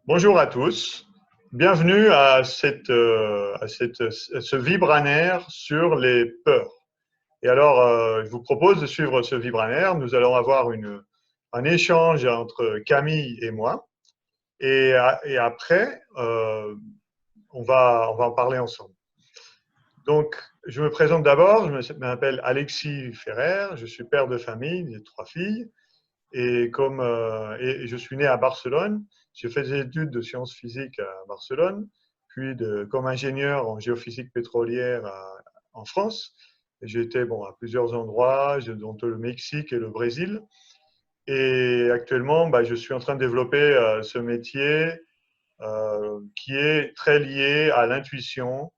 Bonjour à tous, bienvenue à ce vibranaire sur les peurs. Et alors, je vous propose de suivre ce vibranaire. Nous allons avoir un échange entre Camille et moi. Et après, on va en parler ensemble. Donc, je me présente d'abord. Je m'appelle Alexis Ferrer. Je suis père de famille, j'ai 3 filles. Et je suis né à Barcelone. J'ai fait des études de sciences physiques à Barcelone, puis comme ingénieur en géophysique pétrolière en France. J'ai été à plusieurs endroits, dont le Mexique et le Brésil. Et actuellement, je suis en train de développer ce métier qui est très lié à l'intuition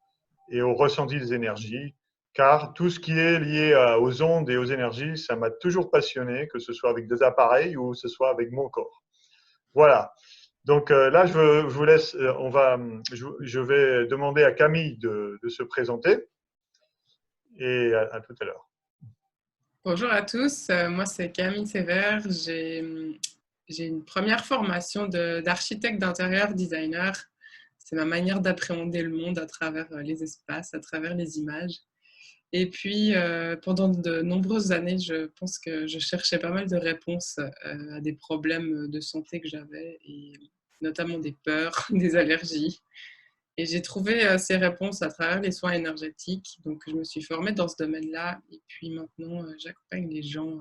et au ressenti des énergies, car tout ce qui est lié aux ondes et aux énergies, ça m'a toujours passionné, que ce soit avec des appareils ou que ce soit avec mon corps. Voilà. Donc là, je vous laisse, je vais demander à Camille de se présenter et à tout à l'heure. Bonjour à tous, moi c'est Camille Sévère, j'ai une première formation d'architecte d'intérieur designer. C'est ma manière d'appréhender le monde à travers les espaces, à travers les images. Et puis pendant de nombreuses années, je pense que je cherchais pas mal de réponses à des problèmes de santé que j'avais, et notamment des peurs, des allergies. Et j'ai trouvé ces réponses à travers les soins énergétiques. Donc, je me suis formée dans ce domaine-là. Et puis maintenant, j'accompagne les gens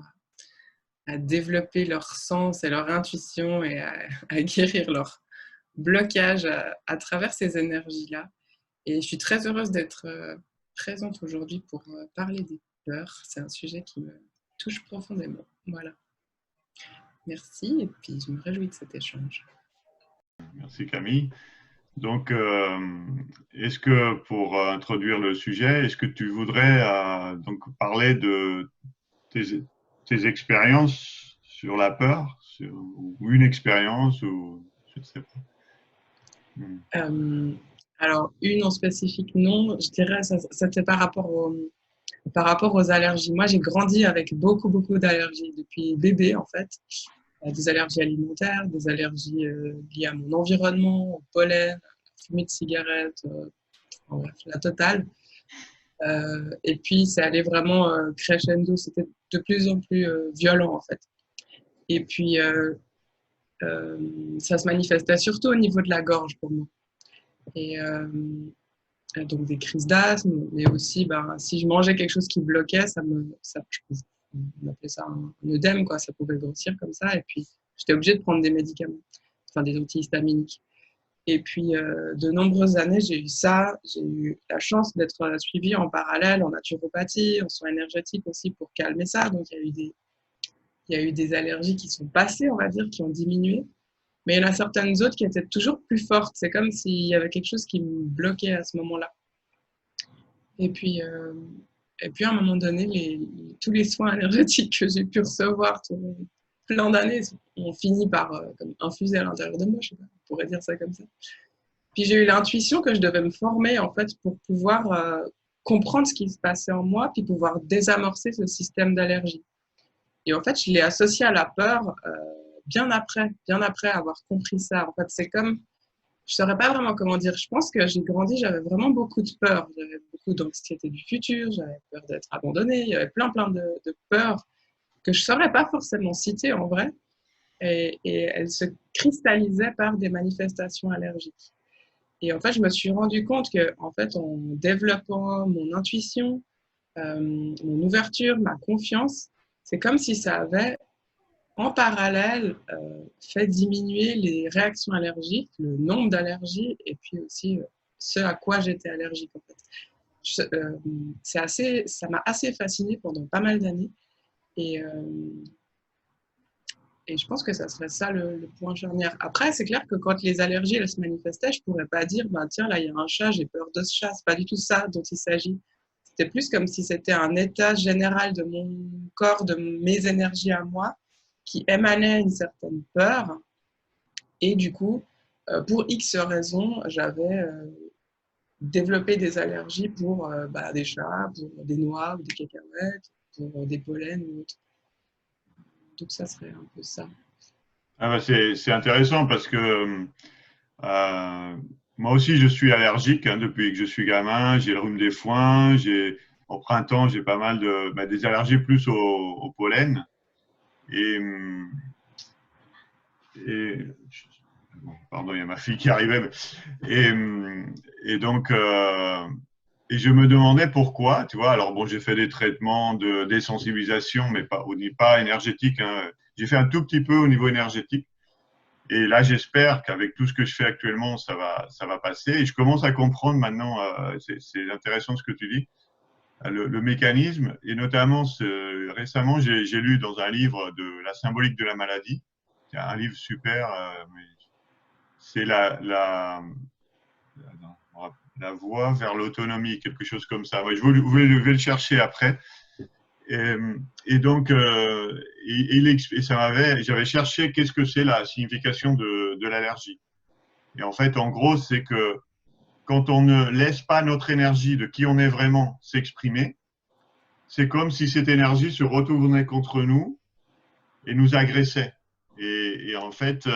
à développer leur sens et leur intuition et à guérir leur blocage à travers ces énergies-là. Et je suis très heureuse d'être présente aujourd'hui pour parler des peurs. C'est un sujet qui me touche profondément. Voilà. Merci. Et puis, je me réjouis de cet échange. Merci Camille. Donc, est-ce que pour introduire le sujet, est-ce que tu voudrais donc parler de tes, tes expériences sur la peur, ou une expérience, ou je ne sais pas. Euh, alors, une en spécifique, non. Je dirais ça c'était par rapport aux allergies. Moi, j'ai grandi avec beaucoup, beaucoup d'allergies depuis bébé, en fait. Des allergies alimentaires, des allergies liées à mon environnement, au pollen, à la fumée de cigarette, en bref, la totale. Et puis, c'est allé vraiment crescendo. C'était de plus en plus violent, en fait. Et puis, ça se manifestait surtout au niveau de la gorge pour moi. Et donc des crises d'asthme, mais aussi, si je mangeais quelque chose qui bloquait, on appelait ça un œdème, quoi, ça pouvait grossir comme ça, et puis j'étais obligée de prendre des médicaments, enfin des antihistaminiques. Et puis, de nombreuses années, j'ai eu ça, j'ai eu la chance d'être suivie en parallèle en naturopathie, en soins énergétiques aussi pour calmer ça, donc il y a eu des allergies qui sont passées, on va dire, qui ont diminué. Mais il y en a certaines autres qui étaient toujours plus fortes. C'est comme s'il y avait quelque chose qui me bloquait à ce moment-là. Et puis, euh, et puis à un moment donné, tous les soins énergétiques que j'ai pu recevoir plein d'années ont fini par comme infuser à l'intérieur de moi, je sais pas, on pourrait dire ça comme ça. Puis j'ai eu l'intuition que je devais me former en fait pour pouvoir comprendre ce qui se passait en moi, puis pouvoir désamorcer ce système d'allergie. Et en fait, je l'ai associé à la peur bien après avoir compris ça. En fait, c'est comme je saurais pas vraiment comment dire. Je pense que j'ai grandi, j'avais vraiment beaucoup de peur. J'avais beaucoup d'anxiété du futur, j'avais peur d'être abandonnée, il y avait plein de peurs que je saurais pas forcément citer en vrai. Et elles se cristallisaient par des manifestations allergiques. Et en fait, je me suis rendu compte que, en fait, en développant mon intuition, mon ouverture, ma confiance, c'est comme si ça avait en parallèle, fait diminuer les réactions allergiques, le nombre d'allergies et puis aussi ce à quoi j'étais allergique en fait. Ça m'a assez fascinée pendant pas mal d'années et, euh, et je pense que ça serait ça le point charnière. Après, c'est clair que quand les allergies elles se manifestaient, je pourrais pas dire, bah, tiens, là, il y a un chat, j'ai peur de ce chat. C'est pas du tout ça dont il s'agit. C'était plus comme si c'était un état général de mon corps, de mes énergies à moi, qui émanait une certaine peur. Et du coup, pour X raisons, j'avais développé des allergies pour des chats, pour des noix ou des cacahuètes, pour des pollens ou autre. Donc ça serait un peu ça. Ah bah c'est intéressant parce que Euh, Moi aussi, je suis allergique hein, depuis que je suis gamin. J'ai le rhume des foins. Au printemps, j'ai pas mal des allergies plus au pollen. Et, hum, et bon, pardon, il y a ma fille qui arrivait. Et, hum, et donc, et je me demandais pourquoi, tu vois. Alors bon, j'ai fait des traitements de désensibilisation, mais pas énergétique, hein. J'ai fait un tout petit peu au niveau énergétique. Et là, j'espère qu'avec tout ce que je fais actuellement, ça va passer. Et je commence à comprendre maintenant, c'est intéressant ce que tu dis, le mécanisme. Et notamment, récemment, j'ai lu dans un livre de la symbolique de la maladie. C'est un livre super. C'est la voie vers l'autonomie, quelque chose comme ça. Ouais, je vais le chercher après. Et, et donc, j'avais cherché qu'est-ce que c'est la signification de l'allergie. Et en fait, en gros, c'est que quand on ne laisse pas notre énergie de qui on est vraiment s'exprimer, c'est comme si cette énergie se retournait contre nous et nous agressait. Et en fait,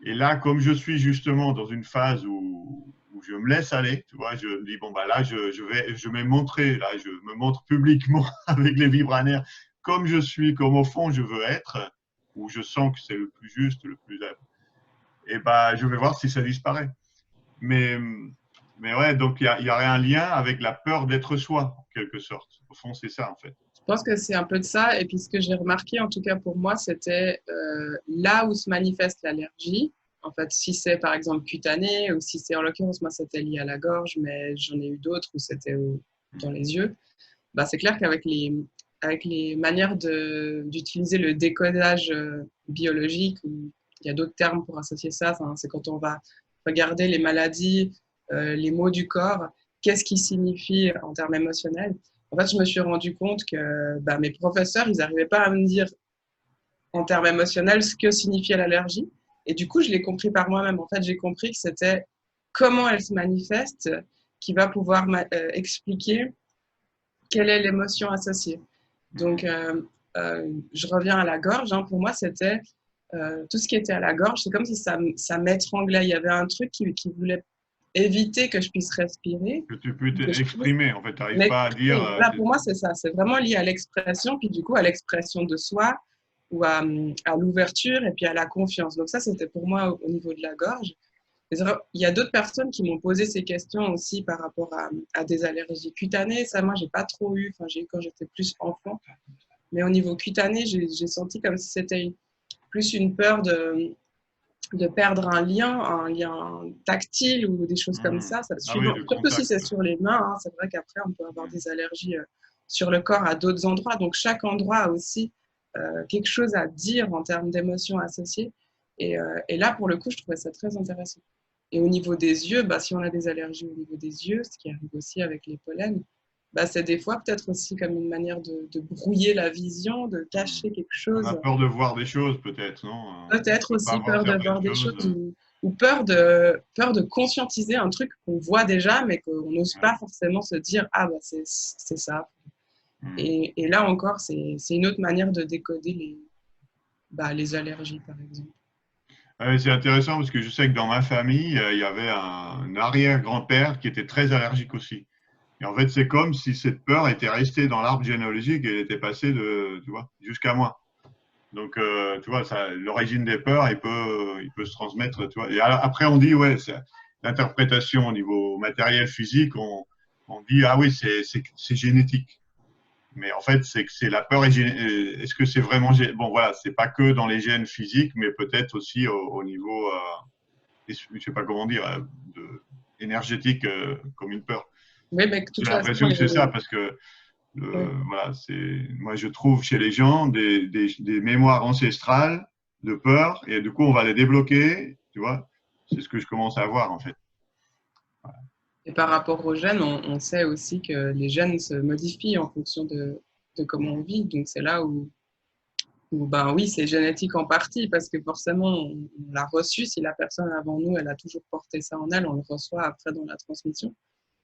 et là, comme je suis justement dans une phase où je me laisse aller, tu vois, je me dis, bon, bah là, je vais montrer, là, je me montre publiquement avec les vibranaires comme je suis, comme au fond je veux être, où je sens que c'est le plus juste, le plus. Et bah, je vais voir si ça disparaît. Mais, mais ouais, donc il y aurait un lien avec la peur d'être soi, en quelque sorte. Au fond, c'est ça, en fait. Je pense que c'est un peu de ça. Et puis ce que j'ai remarqué, en tout cas pour moi, c'était là où se manifeste l'allergie. En fait, si c'est par exemple cutané ou si c'est en l'occurrence, moi, c'était lié à la gorge, mais j'en ai eu d'autres où c'était dans les yeux. Bah, c'est clair qu'avec avec les manières d'utiliser le décodage biologique, ou il y a d'autres termes pour associer ça, enfin, c'est quand on va regarder les maladies, les maux du corps, qu'est-ce qui signifie en termes émotionnels. En fait, je me suis rendu compte que bah, mes professeurs, ils n'arrivaient pas à me dire en termes émotionnels ce que signifiait l'allergie. Et du coup, je l'ai compris par moi-même. En fait, j'ai compris que c'était comment elle se manifeste qui va pouvoir expliquer quelle est l'émotion associée. Donc, je reviens à la gorge. Hein. Pour moi, c'était tout ce qui était à la gorge. C'est comme si ça m'étranglait. Il y avait un truc qui voulait éviter que je puisse respirer. Que tu peux Que je puisse t'exprimer, en fait. Tu n'arrives pas à dire. m'exprimer. Voilà, pour moi, c'est ça. C'est vraiment lié à l'expression, puis du coup, à l'expression de soi ou à l'ouverture et puis à la confiance. Donc ça, c'était pour moi au niveau de la gorge. Il y a d'autres personnes qui m'ont posé ces questions aussi par rapport à des allergies cutanées. Ça, moi, j'ai pas trop eu. Enfin, j'ai eu quand j'étais plus enfant. Mais au niveau cutané, j'ai senti comme si c'était plus une peur de perdre un lien tactile ou des choses comme ça. Ah oui, le Surtout si contact. c'est sur les mains. Hein. C'est vrai qu'après, on peut avoir des allergies sur le corps à d'autres endroits. Donc, chaque endroit a aussi quelque chose à dire en termes d'émotions associées. Et là, pour le coup, je trouvais ça très intéressant. Et au niveau des yeux, bah, si on a des allergies au niveau des yeux, ce qui arrive aussi avec les pollens, bah, c'est des fois peut-être aussi comme une manière de brouiller la vision, de cacher quelque On a chose. peur de voir des choses, peut-être, non? Peut-être De ne pas aussi voir peur de certaines voir des choses. choses ou peur de conscientiser un truc qu'on voit déjà, mais qu'on n'ose Ouais. pas forcément se dire, ah bah c'est ça. Hmm. Et là encore, c'est une autre manière de décoder les allergies, par exemple. Ouais, c'est intéressant parce que je sais que dans ma famille, il y avait un arrière-grand-père qui était très allergique aussi. Et en fait, c'est comme si cette peur était restée dans l'arbre généalogique et elle était passée tu vois, jusqu'à moi. Donc, tu vois, l'origine des peurs, il peut se transmettre, tu vois. Et après, on dit, ouais, c'est l'interprétation au niveau matériel, physique, on dit, ah oui, c'est génétique. Mais en fait, c'est que c'est la peur est-ce que c'est vraiment bon voilà, c'est pas que dans les gènes physiques, mais peut-être aussi au niveau, je sais pas comment dire, énergétique comme une peur. Oui, mais de J'ai toute façon, l'impression que c'est ça parce que oui. voilà, moi je trouve chez les gens des mémoires ancestrales de peur et du coup on va les débloquer, tu vois. C'est ce que je commence à voir en fait. Et par rapport aux gènes, on sait aussi que les gènes se modifient en fonction de comment on vit. Donc c'est là où ben oui, c'est génétique en partie, parce que forcément, on l'a reçu. Si la personne avant nous, elle a toujours porté ça en elle, on le reçoit après dans la transmission.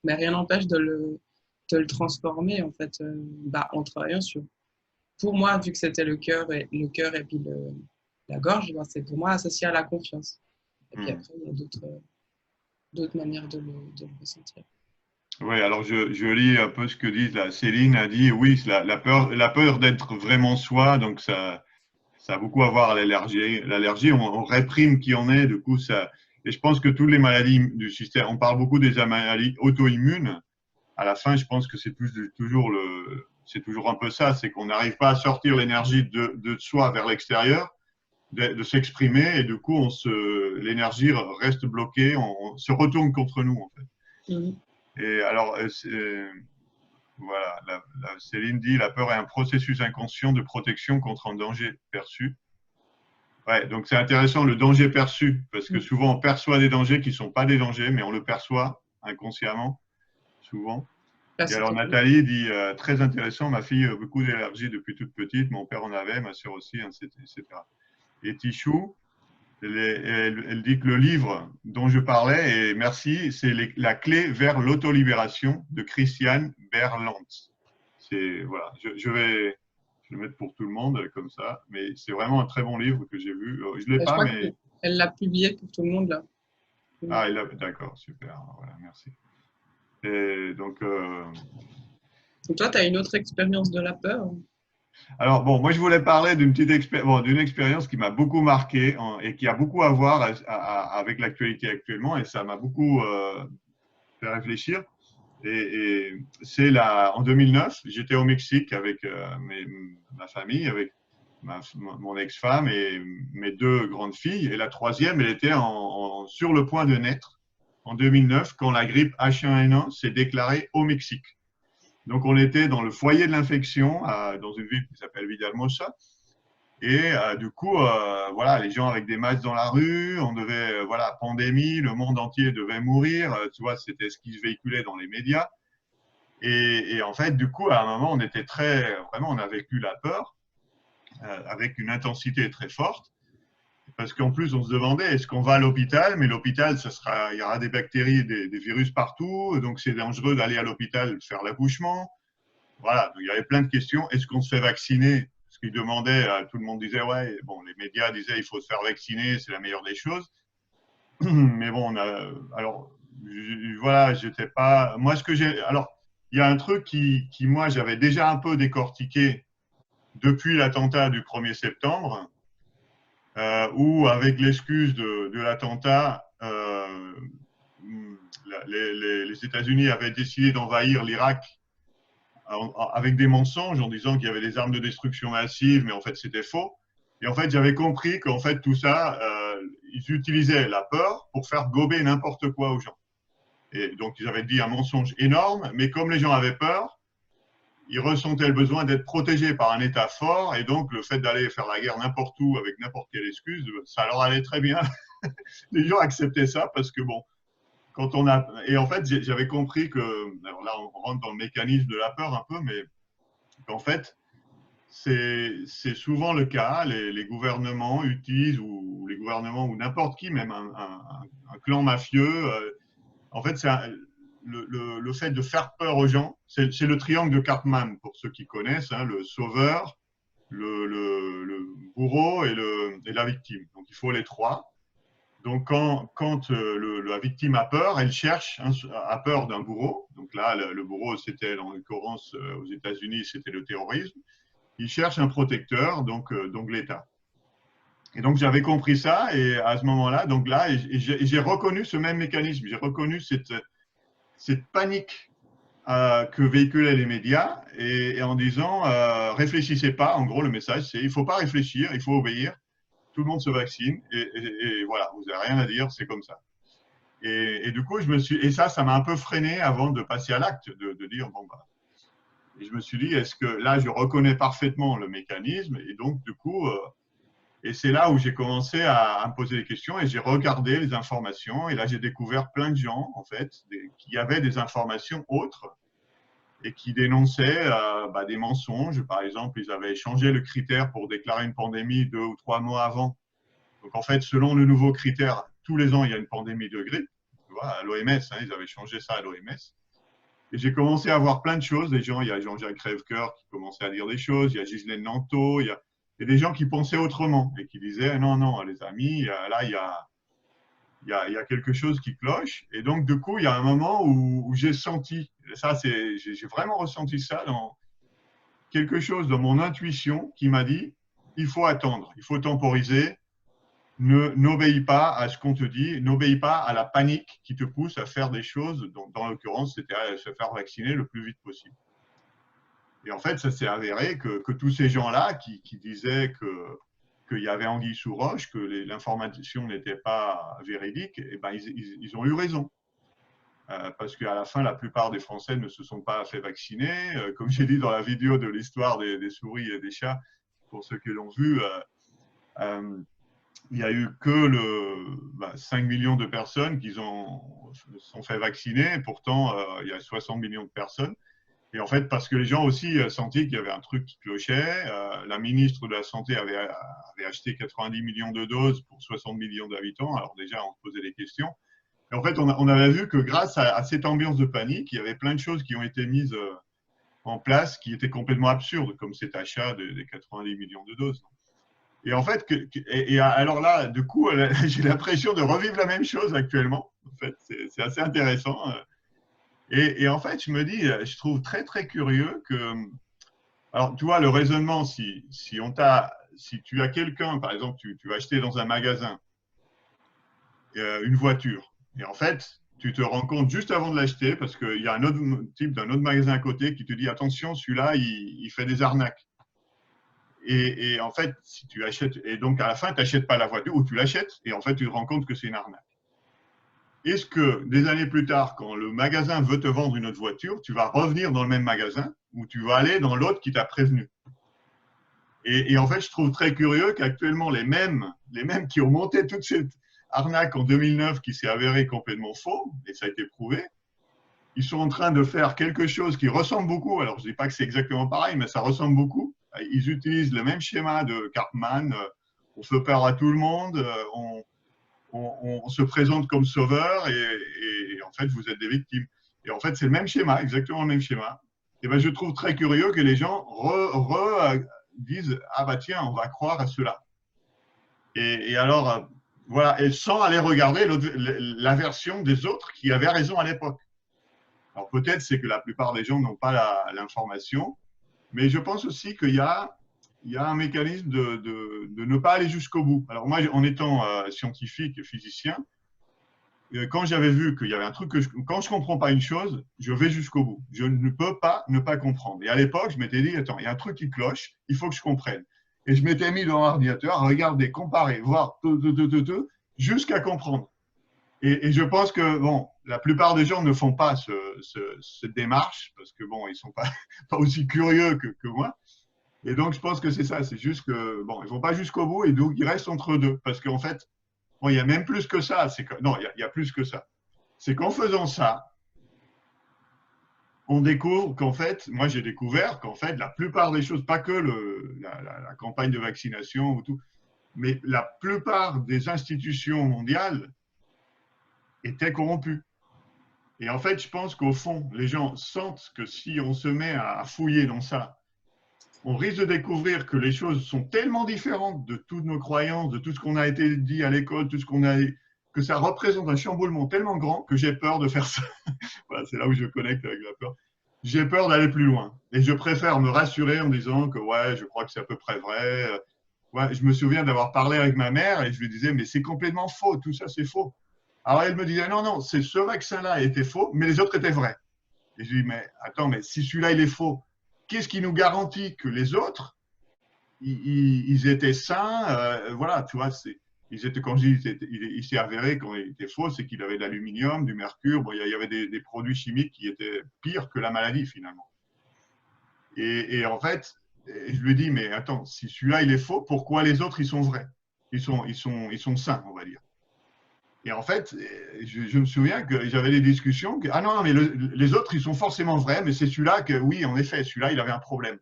Mais rien n'empêche de le transformer, en fait, en travaillant sur. Pour moi, vu que c'était le cœur et puis la gorge, ben, c'est pour moi associé à la confiance. Et puis après, il y a d'autres manières de le ressentir. Oui, alors je lis un peu ce que dit là. Céline a dit, oui, la peur d'être vraiment soi, donc ça a beaucoup à voir avec l'allergie. L'allergie, on réprime qui on est, du coup, ça. Et je pense que toutes les maladies du système, on parle beaucoup des maladies auto-immunes. À la fin, je pense que c'est toujours un peu ça, c'est qu'on n'arrive pas à sortir l'énergie de soi vers l'extérieur, de s'exprimer, et du coup, l'énergie reste bloquée, on se retourne contre nous, en fait. Et alors, voilà, Céline dit, la peur est un processus inconscient de protection contre un danger perçu. Ouais, donc c'est intéressant le danger perçu, parce que souvent on perçoit des dangers qui ne sont pas des dangers, mais on le perçoit inconsciemment, souvent. Et alors Nathalie dit, très intéressant, ma fille a beaucoup d'allergies depuis toute petite, mon père en avait, ma soeur aussi, etc. Et Tichou, elle dit que le livre dont je parlais, et merci, c'est La clé vers l'autolibération de Christiane Berlant. Voilà, je vais le mettre pour tout le monde comme ça, mais c'est vraiment un très bon livre que j'ai vu. Je ne l'ai pas, mais... Elle l'a publié pour tout le monde, là. Ah, d'accord, super, voilà, merci. Et donc... Et toi, tu as une autre expérience de la peur? Alors, bon, moi, je voulais parler d'une expérience qui m'a beaucoup marqué et qui a beaucoup à voir avec l'actualité actuellement, et ça m'a beaucoup fait réfléchir. Et c'est en 2009, j'étais au Mexique avec ma famille, avec mon ex-femme et mes deux grandes filles. Et la troisième, elle était sur le point de naître en 2009 quand la grippe H1N1 s'est déclarée au Mexique. Donc, on était dans le foyer de l'infection, dans une ville qui s'appelle Villahermosa. Et du coup, voilà, les gens avec des masques dans la rue, on devait, voilà, pandémie, le monde entier devait mourir. Tu vois, c'était ce qui se véhiculait dans les médias. Et en fait, du coup, à un moment, on était vraiment, on a vécu la peur avec une intensité très forte. Parce qu'en plus, on se demandait, est-ce qu'on va à l'hôpital? Mais l'hôpital, il y aura des bactéries, des virus partout, donc c'est dangereux d'aller à l'hôpital faire l'accouchement. Voilà, donc il y avait plein de questions. Est-ce qu'on se fait vacciner? Parce qu'ils demandaient, tout le monde disait, ouais, bon, les médias disaient, il faut se faire vacciner, c'est la meilleure des choses. Mais bon, alors, voilà, j'étais pas. Moi, alors, il y a un truc qui moi, j'avais déjà un peu décortiqué depuis l'attentat du 1er septembre. Où, avec l'excuse de l'attentat, les États-Unis avaient décidé d'envahir l'Irak avec des mensonges en disant qu'il y avait des armes de destruction massive, mais en fait, c'était faux. Et en fait, j'avais compris qu'en fait, tout ça, ils utilisaient la peur pour faire gober n'importe quoi aux gens. Et donc, ils avaient dit un mensonge énorme, mais comme les gens avaient peur, ils ressentaient le besoin d'être protégés par un État fort, et donc le fait d'aller faire la guerre n'importe où avec n'importe quelle excuse, ça leur allait très bien. Les gens acceptaient ça parce que bon, et en fait, j'avais compris que, alors là, on rentre dans le mécanisme de la peur un peu, mais qu'en fait, c'est souvent le cas. Les gouvernements utilisent, ou les gouvernements, ou n'importe qui, même un clan mafieux, en fait, le fait de faire peur aux gens, c'est le triangle de Cartman, pour ceux qui connaissent, hein, le sauveur, le bourreau et la victime. Donc, il faut les trois. Donc, quand la victime a peur, elle cherche, a peur d'un bourreau. Donc là, le bourreau, c'était, en l'occurrence, aux États-Unis, c'était le terrorisme. Il cherche un protecteur, donc l'État. Et donc, j'avais compris ça, et à ce moment-là, donc là, j'ai reconnu ce même mécanisme. J'ai reconnu cette panique que véhiculaient les médias, et en disant réfléchissez pas. En gros, le message, c'est il ne faut pas réfléchir, il faut obéir. Tout le monde se vaccine, et voilà, vous n'avez rien à dire, c'est comme ça. Et du coup, et ça m'a un peu freiné avant de passer à l'acte, de dire bon, bah. Et je me suis dit, est-ce que là, je reconnais parfaitement le mécanisme, et donc, du coup, et c'est là où j'ai commencé à me poser des questions, et j'ai regardé les informations, et là, j'ai découvert plein de gens, en fait, qui avaient des informations autres, et qui dénonçaient des mensonges. Par exemple, ils avaient changé le critère pour déclarer une pandémie 2 ou 3 mois avant. Donc, en fait, selon le nouveau critère, tous les ans, il y a une pandémie de grippe. Tu vois, à l'OMS, hein, ils avaient changé ça à l'OMS. Et j'ai commencé à voir plein de choses. Il y a Jean-Jacques Crèvecoeur qui commençait à dire des choses, il y a Ghislaine Nanteau, il y a des gens qui pensaient autrement et qui disaient non, non, les amis, là, il y a il y a quelque chose qui cloche. Et donc, du coup, il y a un moment où j'ai senti, j'ai vraiment ressenti ça dans quelque chose dans mon intuition qui m'a dit, il faut attendre, il faut temporiser, n'obéis pas à ce qu'on te dit, n'obéis pas à la panique qui te pousse à faire des choses, dont, dans l'occurrence, c'était à se faire vacciner le plus vite possible. Et en fait, ça s'est avéré que tous ces gens-là qui disaient qu'il y avait anguille sous roche, que l'information n'était pas véridique, eh ben, ils ont eu raison. Parce qu'à la fin, la plupart des Français ne se sont pas fait vacciner. Comme j'ai dit dans la vidéo de l'histoire des souris et des chats, pour ceux qui l'ont vu, il n'y a eu que 5 millions de personnes qui sont fait vacciner. Pourtant, il y a 60 millions de personnes. Et en fait, parce que les gens aussi sentaient qu'il y avait un truc qui clochait. La ministre de la Santé avait acheté 90 millions de doses pour 60 millions d'habitants. Alors déjà, on se posait des questions. Et en fait, on avait vu que grâce à cette ambiance de panique, il y avait plein de choses qui ont été mises en place qui étaient complètement absurdes, comme cet achat des 90 millions de doses. Et en fait, alors là, du coup, j'ai l'impression de revivre la même chose actuellement. En fait, c'est assez intéressant. Et en fait, je me dis, je trouve très, très curieux que… Alors, tu vois, le raisonnement, si tu as quelqu'un, par exemple, tu vas acheter dans un magasin une voiture, et en fait, tu te rends compte juste avant de l'acheter, parce qu'il y a un autre type d'un autre magasin à côté qui te dit, attention, celui-là, il fait des arnaques. Et en fait, si tu achètes, et donc à la fin, tu n'achètes pas la voiture, ou tu l'achètes, et en fait, tu te rends compte que c'est une arnaque. Est-ce que des années plus tard, quand le magasin veut te vendre une autre voiture, tu vas revenir dans le même magasin ou tu vas aller dans l'autre qui t'a prévenu? Et en fait, je trouve très curieux qu'actuellement, les mêmes qui ont monté toute cette arnaque en 2009 qui s'est avérée complètement faux, et ça a été prouvé, ils sont en train de faire quelque chose qui ressemble beaucoup, alors je ne dis pas que c'est exactement pareil, mais ça ressemble beaucoup. Ils utilisent le même schéma de Cartman, on fait peur à tout le monde, on se présente comme sauveur et en fait, vous êtes des victimes. Et en fait, c'est le même schéma, exactement le même schéma. Et ben, je trouve très curieux que les gens disent « Ah bah tiens, on va croire à cela ». Et alors, voilà, et sans aller regarder la version des autres qui avaient raison à l'époque. Alors peut-être c'est que la plupart des gens n'ont pas l'information, mais je pense aussi qu'il y a un mécanisme de ne pas aller jusqu'au bout. Alors moi, en étant scientifique et physicien, quand j'avais vu qu'il y avait un truc quand je ne comprends pas une chose, je vais jusqu'au bout. Je ne peux pas ne pas comprendre. Et à l'époque, je m'étais dit, attends, il y a un truc qui cloche, il faut que je comprenne. Et je m'étais mis dans l'ordinateur à regarder, comparer, voir, jusqu'à comprendre. Et je pense que, bon, la plupart des gens ne font pas cette démarche, parce que, bon, ils ne sont pas aussi curieux que moi. Et donc, je pense que c'est ça, c'est juste que, bon, ils ne vont pas jusqu'au bout et donc ils restent entre deux. Parce qu'en fait, bon, il y a même plus que ça. Non, il y a plus que ça. C'est qu'en faisant ça, on découvre qu'en fait, moi j'ai découvert qu'en fait, la plupart des choses, pas que la campagne de vaccination ou tout, mais la plupart des institutions mondiales étaient corrompues. Et en fait, je pense qu'au fond, les gens sentent que si on se met à fouiller dans ça, on risque de découvrir que les choses sont tellement différentes de toutes nos croyances, de tout ce qu'on a été dit à l'école, tout ce qu'on a, que ça représente un chamboulement tellement grand que j'ai peur de faire ça. Voilà, c'est là où je connecte avec la peur. J'ai peur d'aller plus loin. Et je préfère me rassurer en disant que ouais, je crois que c'est à peu près vrai. Ouais, je me souviens d'avoir parlé avec ma mère et je lui disais, mais c'est complètement faux, tout ça c'est faux. Alors elle me disait, non, non, ce vaccin-là était faux, mais les autres étaient vrais. Et je lui dis, mais attends, mais si celui-là il est faux, qu'est-ce qui nous garantit que les autres, ils étaient sains? Voilà, tu vois, quand je dis il s'est avéré qu'on était faux, c'est qu'il avait de l'aluminium, du mercure, bon, il y avait des produits chimiques qui étaient pires que la maladie finalement. Et en fait, je lui dis, mais attends, si celui-là il est faux, pourquoi les autres ils sont vrais? Ils sont sains, on va dire. Et en fait, je me souviens que j'avais des discussions que, ah non, mais les autres, ils sont forcément vrais, mais c'est celui-là que, oui, en effet, celui-là, il avait un problème.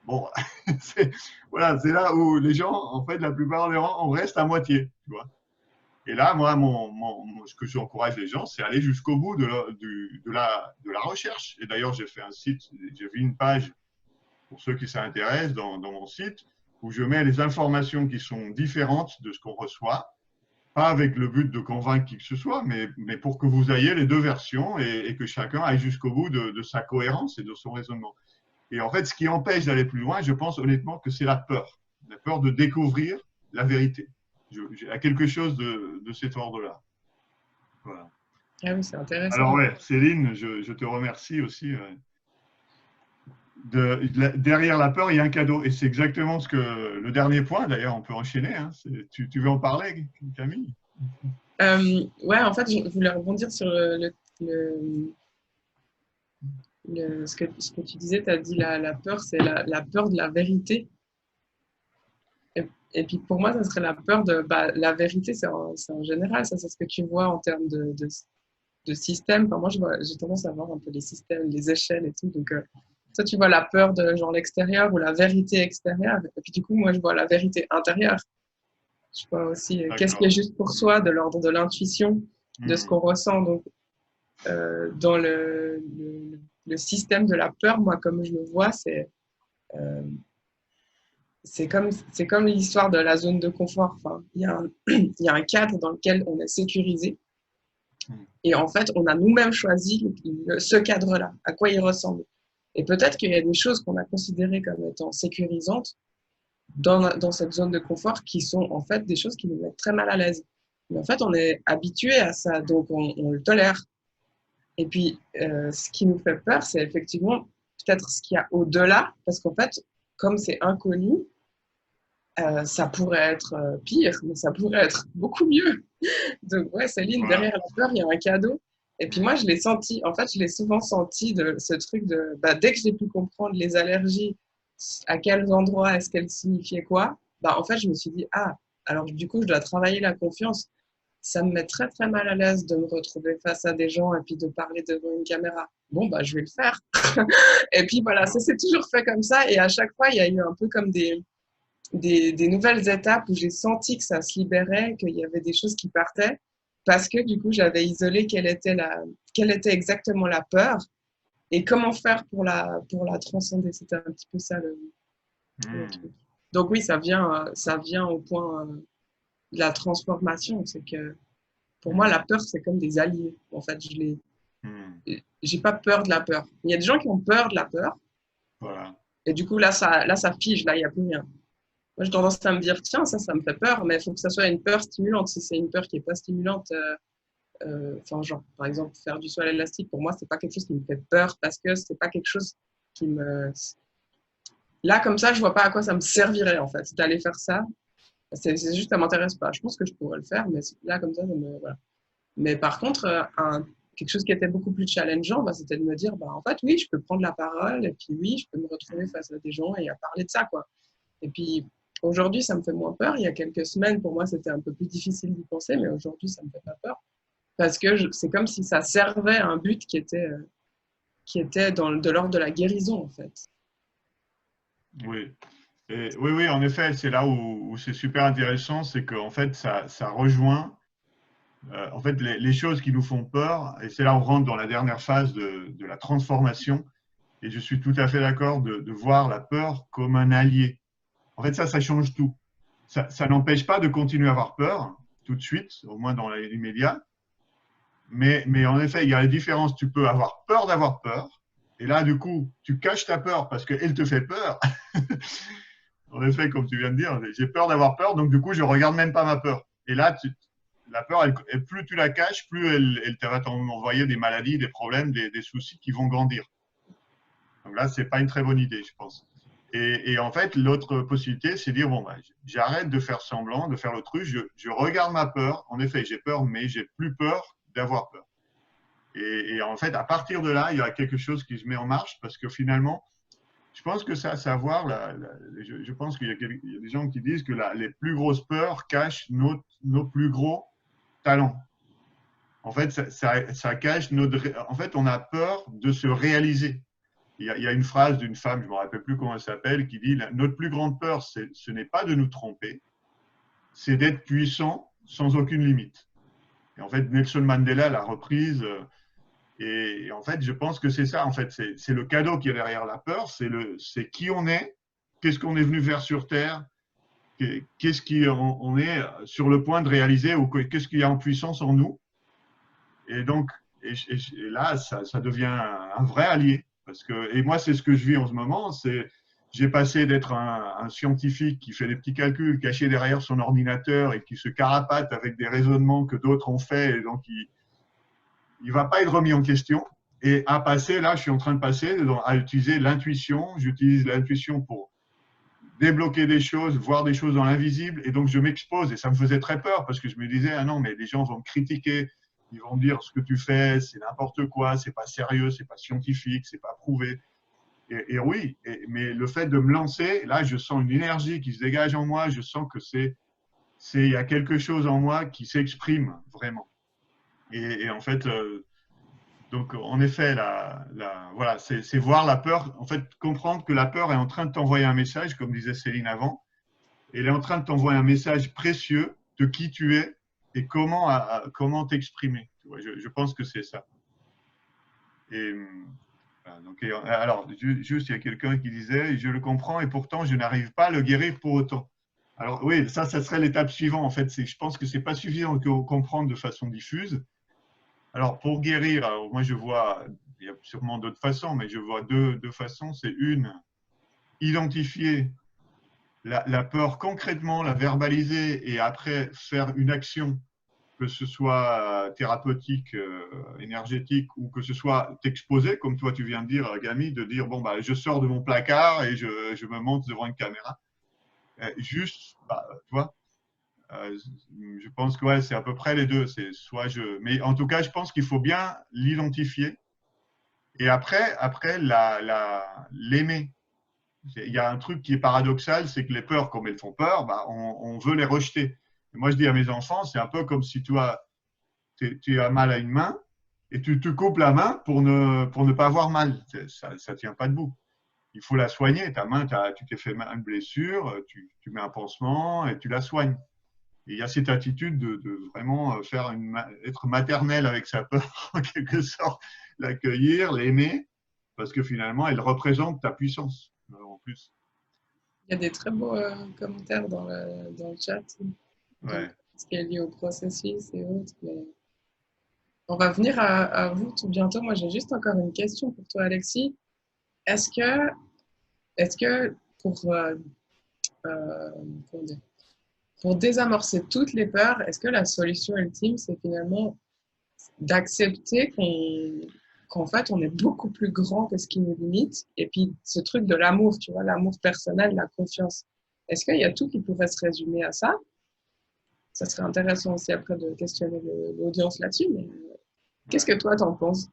Bon, voilà, c'est là où les gens, en fait, la plupart des gens, on reste à moitié, tu vois. Et là, moi, ce que j'encourage les gens, c'est aller jusqu'au bout de la recherche. Et d'ailleurs, j'ai fait un site, j'ai vu une page, pour ceux qui s'intéressent, dans mon site, où je mets les informations qui sont différentes de ce qu'on reçoit. pas avec le but de convaincre qui que ce soit, mais pour que vous ayez les deux versions et que chacun aille jusqu'au bout de sa cohérence et de son raisonnement. Et en fait, ce qui empêche d'aller plus loin, je pense honnêtement que c'est la peur de découvrir la vérité. Il y a quelque chose de cet ordre-là. Voilà. Ah oui, c'est intéressant. Alors ouais, Céline, je te remercie aussi. Derrière la peur, il y a un cadeau. Et c'est exactement ce que le dernier point, d'ailleurs, on peut enchaîner. Hein, tu veux en parler, Camille? Ouais, en fait, je voulais rebondir sur ce que tu disais. Tu as dit la peur, c'est la peur de la vérité. Et puis pour moi, ça serait la peur de la vérité, c'est en général, ça c'est ce que tu vois en termes de système. Enfin, moi, j'ai tendance à voir un peu les systèmes, les échelles et tout. Donc, toi, tu vois la peur de genre l'extérieur ou la vérité extérieure. Et puis du coup, moi, je vois la vérité intérieure. Je vois aussi qu'est-ce qui est juste pour soi, de l'ordre de l'intuition, de ce qu'on ressent. Donc, dans le système de la peur, moi, comme je le vois, euh, c'est comme l'histoire de la zone de confort. Enfin, il y a un cadre dans lequel on est sécurisé. Et en fait, on a nous-mêmes choisi ce cadre-là, à quoi il ressemble. Et peut-être qu'il y a des choses qu'on a considérées comme étant sécurisantes dans cette zone de confort qui sont en fait des choses qui nous mettent très mal à l'aise. Mais en fait, on est habitué à ça, donc on le tolère. Et puis, ce qui nous fait peur, c'est effectivement peut-être ce qu'il y a au-delà, parce qu'en fait, comme c'est inconnu, ça pourrait être pire, mais ça pourrait être beaucoup mieux. Donc, ouais, Céline, Voilà. derrière la peur, il y a un cadeau. Et puis moi, je l'ai senti, en fait, je l'ai souvent senti de ce truc de, dès que j'ai pu comprendre les allergies, à quels endroits est-ce qu'elles signifiaient quoi, en fait, je me suis dit, ah, alors du coup, je dois travailler la confiance. Ça me met très, très mal à l'aise de me retrouver face à des gens et puis de parler devant une caméra. Bon, je vais le faire. Et puis voilà, ça s'est toujours fait comme ça. Et à chaque fois, il y a eu un peu comme des nouvelles étapes où j'ai senti que ça se libérait, qu'il y avait des choses qui partaient, parce que du coup, j'avais isolé quelle était exactement la peur et comment faire pour la transcender. C'était un petit peu ça le truc. Donc oui, ça vient au point de la transformation. C'est que pour moi, la peur, c'est comme des alliés. En fait, j'ai pas peur de la peur. Il y a des gens qui ont peur de la peur. Voilà. Et du coup, là, ça fige, là, il n'y a plus rien. Moi, j'ai tendance à me dire, tiens, ça me fait peur, mais il faut que ça soit une peur stimulante. Si c'est une peur qui n'est pas stimulante, genre, par exemple, faire du saut à l'élastique, pour moi, c'est pas quelque chose qui me fait peur parce que c'est pas quelque chose qui me. Là, comme ça, je vois pas à quoi ça me servirait, en fait, d'aller faire ça. C'est juste, ça m'intéresse pas. Je pense que je pourrais le faire, mais là, comme ça voilà. Mais par contre, quelque chose qui était beaucoup plus challengeant, c'était de me dire, en fait, oui, je peux prendre la parole, et puis oui, je peux me retrouver face à des gens et à parler de ça, quoi. Et puis, aujourd'hui, ça me fait moins peur. Il y a quelques semaines, pour moi, c'était un peu plus difficile d'y penser, mais aujourd'hui, ça me fait pas peur. Parce que c'est comme si ça servait à un but qui était de l'ordre de la guérison, en fait. Oui. Oui, en effet, c'est là où c'est super intéressant, c'est qu'en fait, ça rejoint en fait, les choses qui nous font peur, et c'est là où on rentre dans la dernière phase de la transformation, et je suis tout à fait d'accord de voir la peur comme un allié. En fait, ça change tout. Ça n'empêche pas de continuer à avoir peur tout de suite, au moins dans l'immédiat, mais en effet, il y a la différence. Tu peux avoir peur d'avoir peur, et là, du coup, tu caches ta peur parce qu'elle te fait peur. En effet, comme tu viens de dire, j'ai peur d'avoir peur, donc du coup, je ne regarde même pas ma peur. Et là, la peur, plus tu la caches, plus elle va t'envoyer des maladies, des problèmes, des soucis qui vont grandir. Donc là, ce n'est pas une très bonne idée, je pense. Et en fait, l'autre possibilité, c'est de dire, bon, j'arrête de faire semblant, de faire l'autruche, je regarde ma peur. En effet, j'ai peur, mais j'ai plus peur d'avoir peur. Et en fait, à partir de là, il y a quelque chose qui se met en marche parce que finalement, je pense que ça a à voir, je pense qu'il y a des gens qui disent que les plus grosses peurs cachent nos plus gros talents. En fait, ça cache en fait, on a peur de se réaliser. Il y a une phrase d'une femme, je ne me rappelle plus comment elle s'appelle, qui dit notre plus grande peur, ce n'est pas de nous tromper, c'est d'être puissant sans aucune limite. Et en fait, Nelson Mandela l'a reprise. Et en fait, je pense que c'est ça. En fait, c'est le cadeau qui est derrière la peur. C'est qui on est, qu'est-ce qu'on est venu faire sur Terre, qu'est-ce qu'on est sur le point de réaliser ou qu'est-ce qu'il y a en puissance en nous. Et donc, et là, ça devient un vrai allié. Et moi, c'est ce que je vis en ce moment. J'ai passé d'être un scientifique qui fait des petits calculs cachés derrière son ordinateur et qui se carapate avec des raisonnements que d'autres ont faits. Et donc, il ne va pas être remis en question. Et à passer, là, je suis en train de passer à utiliser l'intuition. J'utilise l'intuition pour débloquer des choses, voir des choses dans l'invisible. Et donc, je m'expose. Et ça me faisait très peur parce que je me disais, ah non, mais les gens vont me critiquer. Ils vont me dire ce que tu fais, c'est n'importe quoi, c'est pas sérieux, c'est pas scientifique, c'est pas prouvé. Et oui, mais le fait de me lancer, là, je sens une énergie qui se dégage en moi. Je sens que il y a quelque chose en moi qui s'exprime vraiment. Et en fait, donc en effet, voilà, c'est voir la peur. En fait, comprendre que la peur est en train de t'envoyer un message, comme disait Céline avant. Elle est en train de t'envoyer un message précieux de qui tu es et comment t'exprimer. Je pense que c'est ça. Et donc, alors, juste, il y a quelqu'un qui disait, je le comprends et pourtant, je n'arrive pas à le guérir pour autant. Alors oui, ça serait l'étape suivante. En fait, je pense que c'est pas suffisant de comprendre de façon diffuse. Alors, pour guérir, alors, moi, je vois, il y a sûrement d'autres façons, mais je vois deux façons. C'est une, identifier la peur concrètement, la verbaliser et après faire une action, que ce soit thérapeutique, énergétique ou que ce soit t'exposer, comme toi tu viens de dire, Gami, de dire bon, bah, je sors de mon placard et je me monte devant une caméra. Juste, bah, tu vois, je pense que ouais, c'est à peu près les deux. Mais en tout cas, je pense qu'il faut bien l'identifier et après l'aimer. Il y a un truc qui est paradoxal, c'est que les peurs, comme elles font peur, bah, on veut les rejeter. Et moi, je dis à mes enfants, c'est un peu comme si tu as mal à une main et tu te coupes la main pour ne pas avoir mal. Ça ne tient pas debout. Il faut la soigner. Ta main, tu t'es fait une blessure, tu mets un pansement et tu la soignes. Et il y a cette attitude de vraiment être maternel avec sa peur, en quelque sorte, l'accueillir, l'aimer, parce que finalement, elle représente ta puissance. En plus. Il y a des très beaux commentaires dans le chat. Ouais. Ce qui est lié au processus et autres. Mais... On va venir à vous tout bientôt. Moi, j'ai juste encore une question pour toi, Alexis. Est-ce que pour désamorcer toutes les peurs, est-ce que la solution ultime, c'est finalement d'accepter qu'en fait, on est beaucoup plus grand que ce qui nous limite. Et puis, ce truc de l'amour, tu vois, l'amour personnel, la confiance. Est-ce qu'il y a tout qui pourrait se résumer à ça? Ça serait intéressant aussi après de questionner l'audience là-dessus. Mais qu'est-ce que toi, t'en penses?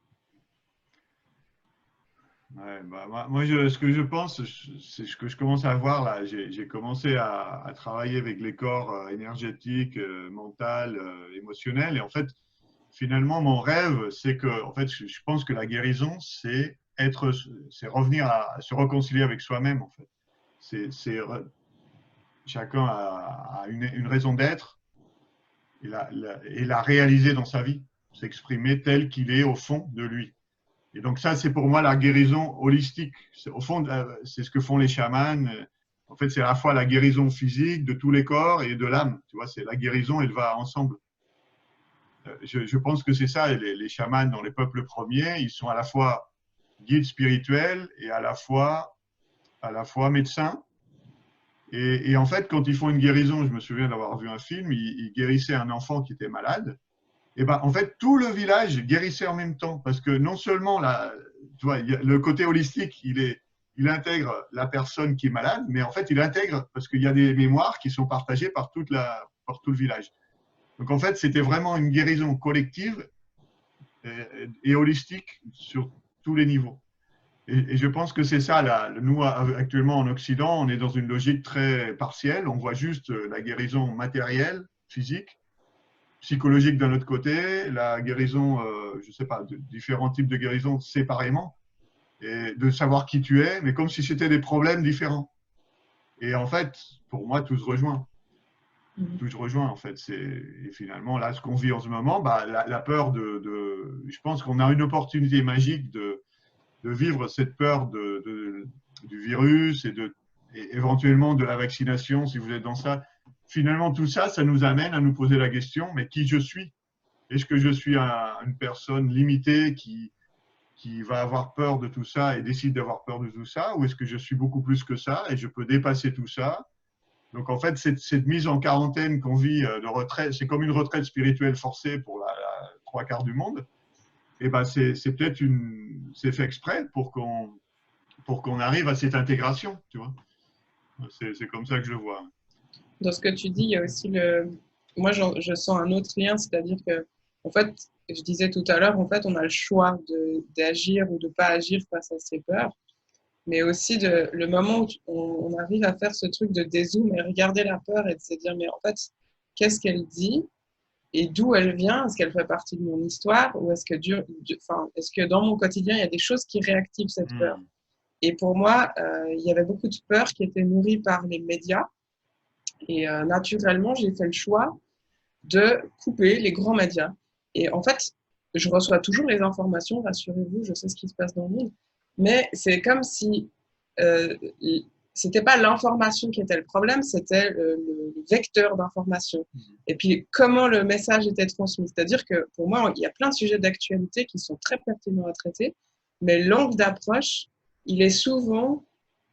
Ouais, bah, moi, ce que je pense, c'est ce que je commence à voir là. J'ai commencé à travailler avec les corps énergétiques, mental, émotionnel. Et en fait, finalement, mon rêve, c'est que, en fait, je pense que la guérison, c'est revenir à se réconcilier avec soi-même, en fait. Chacun a une raison d'être et la réaliser dans sa vie, s'exprimer tel qu'il est au fond de lui. Et donc ça, c'est pour moi la guérison holistique. Au fond, c'est ce que font les chamans. En fait, c'est à la fois la guérison physique de tous les corps et de l'âme. Tu vois, c'est la guérison, elle va ensemble. Je pense que c'est ça, les chamans dans les peuples premiers, ils sont à la fois guides spirituels et à la fois médecins. Et en fait, quand ils font une guérison, je me souviens d'avoir vu un film, ils guérissaient un enfant qui était malade. Et ben, en fait, tout le village guérissait en même temps. Parce que non seulement tu vois, le côté holistique, il intègre la personne qui est malade, mais en fait, il intègre, parce qu'il y a des mémoires qui sont partagées par tout le village. Donc, en fait, c'était vraiment une guérison collective et holistique sur tous les niveaux. Et je pense que c'est ça, nous, actuellement en Occident, on est dans une logique très partielle. On voit juste la guérison matérielle, physique, psychologique d'un autre côté, la guérison, je ne sais pas, différents types de guérison séparément, et de savoir qui tu es, mais comme si c'était des problèmes différents. Et en fait, pour moi, tout se rejoint. Tout se rejoint, en fait. Et finalement, là, ce qu'on vit en ce moment, bah, la peur je pense qu'on a une opportunité magique de vivre cette peur du virus et et éventuellement de la vaccination, si vous êtes dans ça. Finalement, tout ça, ça nous amène à nous poser la question, mais qui je suis? Est-ce que je suis une personne limitée qui va avoir peur de tout ça et décide d'avoir peur de tout ça, ou est-ce que je suis beaucoup plus que ça et je peux dépasser tout ça? Donc en fait, cette mise en quarantaine qu'on vit de retraite, c'est comme une retraite spirituelle forcée pour la trois quarts du monde. Et ben c'est peut-être c'est fait exprès pour qu'on arrive à cette intégration, tu vois. C'est comme ça que je le vois. Dans ce que tu dis, il y a aussi moi, je sens un autre lien, c'est-à-dire que, en fait, je disais tout à l'heure, en fait, on a le choix d'agir ou de ne pas agir face à ses peurs, mais aussi le moment où on arrive à faire ce truc de dézoom et regarder la peur et de se dire, mais en fait, qu'est-ce qu'elle dit et d'où elle vient? Est-ce qu'elle fait partie de mon histoire ou est-ce que dans mon quotidien, il y a des choses qui réactivent cette peur? Et pour moi, il y avait beaucoup de peurs qui étaient nourries par les médias. Et naturellement, j'ai fait le choix de couper les grands médias. Et en fait, je reçois toujours les informations, rassurez-vous, je sais ce qui se passe dans le monde. Mais c'est comme si c'était pas l'information qui était le problème, c'était le vecteur d'information. Et puis, comment le message était transmis. C'est-à-dire que pour moi, il y a plein de sujets d'actualité qui sont très pertinents à traiter, mais l'angle d'approche, il est souvent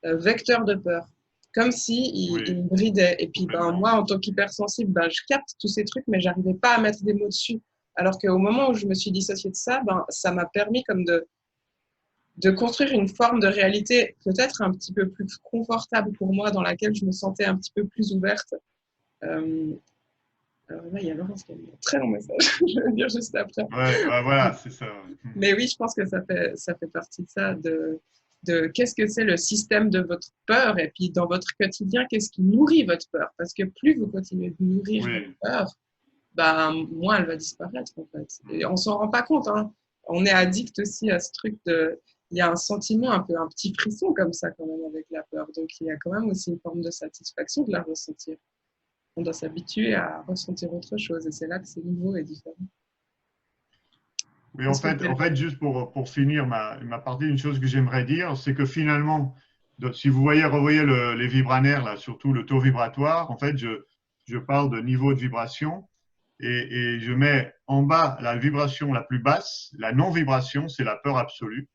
vecteur de peur. Comme si il me bridait. Et puis, moi, en tant qu'hypersensible, je capte tous ces trucs, mais j'arrivais pas à mettre des mots dessus. Alors qu'au moment où je me suis dissociée de ça, ça m'a permis comme de construire une forme de réalité peut-être un petit peu plus confortable pour moi, dans laquelle je me sentais un petit peu plus ouverte. Alors là, il y a Laurence qui a mis un très long message, je vais le dire juste après. Ouais, voilà, c'est ça. Mais oui, je pense que ça fait partie de ça, de qu'est-ce que c'est le système de votre peur et puis dans votre quotidien, qu'est-ce qui nourrit votre peur? Parce que plus vous continuez de nourrir votre peur, moins elle va disparaître en fait. Et on s'en rend pas compte, hein. On est addict aussi à ce truc il y a un sentiment un petit frisson comme ça quand même avec la peur. Donc il y a quand même aussi une forme de satisfaction de la ressentir. On doit s'habituer à ressentir autre chose et c'est là que c'est nouveau et différent. Oui, en fait, juste pour finir ma partie, une chose que j'aimerais dire, c'est que finalement, si vous revoyez les vibranaires, là, surtout le taux vibratoire, en fait, je parle de niveau de vibration et je mets en bas la vibration la plus basse, la non-vibration, c'est la peur absolue.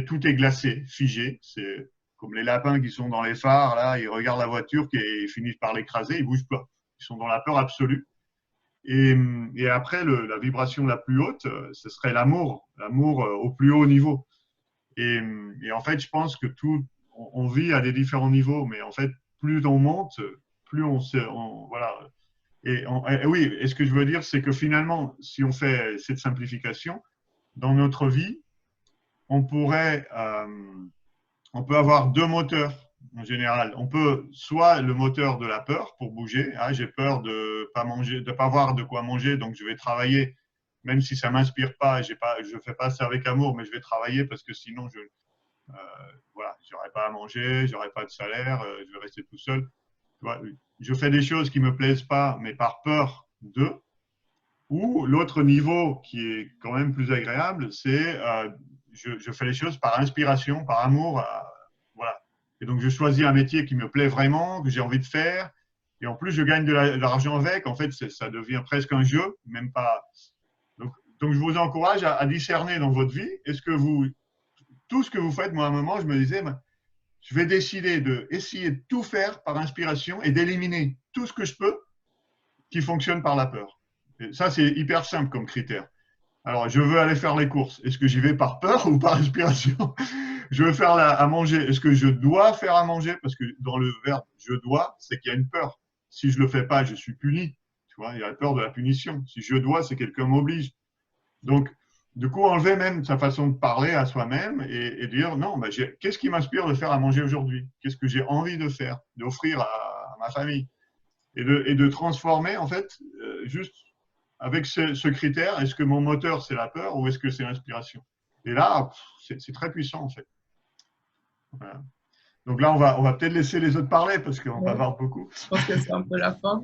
Tout est glacé, figé. C'est comme les lapins qui sont dans les phares, là, ils regardent la voiture et ils finissent par l'écraser, ils ne bougent pas. Ils sont dans la peur absolue. Et après, la vibration la plus haute, ce serait l'amour au plus haut niveau. Et en fait, je pense que on vit à des différents niveaux, mais en fait, plus on monte, plus voilà. Et oui, et ce que je veux dire, c'est que finalement, si on fait cette simplification, dans notre vie, on peut avoir deux moteurs en général. On peut soit le moteur de la peur pour bouger. Ah, j'ai peur de pas manger, de pas avoir de quoi manger, donc je vais travailler, même si ça m'inspire pas. Je fais pas ça avec amour, mais je vais travailler parce que sinon voilà, j'aurai pas à manger, j'aurai pas de salaire, je vais rester tout seul. Tu vois, je fais des choses qui me plaisent pas, mais par peur de. Ou l'autre niveau qui est quand même plus agréable, c'est je fais les choses par inspiration, par amour. Voilà. Et donc, je choisis un métier qui me plaît vraiment, que j'ai envie de faire. Et en plus, je gagne de l'argent avec. En fait, ça devient presque un jeu, même pas. Donc je vous encourage à discerner dans votre vie. Est-ce que tout ce que vous faites, moi, à un moment, je me disais, je vais décider d'essayer de tout faire par inspiration et d'éliminer tout ce que je peux qui fonctionne par la peur. Et ça, c'est hyper simple comme critère. Alors, je veux aller faire les courses. Est-ce que j'y vais par peur ou par inspiration? Je veux faire à manger. Est-ce que je dois faire à manger? Parce que dans le verbe je dois, c'est qu'il y a une peur. Si je ne le fais pas, je suis puni. Tu vois, il y a la peur de la punition. Si je dois, c'est quelqu'un m'oblige. Donc, du coup, enlever même sa façon de parler à soi-même et dire non, qu'est-ce qui m'inspire de faire à manger aujourd'hui? Qu'est-ce que j'ai envie de faire, d'offrir à ma famille? Et de transformer, en fait, juste avec ce critère, est-ce que mon moteur, c'est la peur ou est-ce que c'est l'inspiration? Et là, c'est très puissant, en fait. Voilà. Donc là, on va peut-être laisser les autres parler parce qu'on bavarde beaucoup. Je pense que c'est un peu la fin.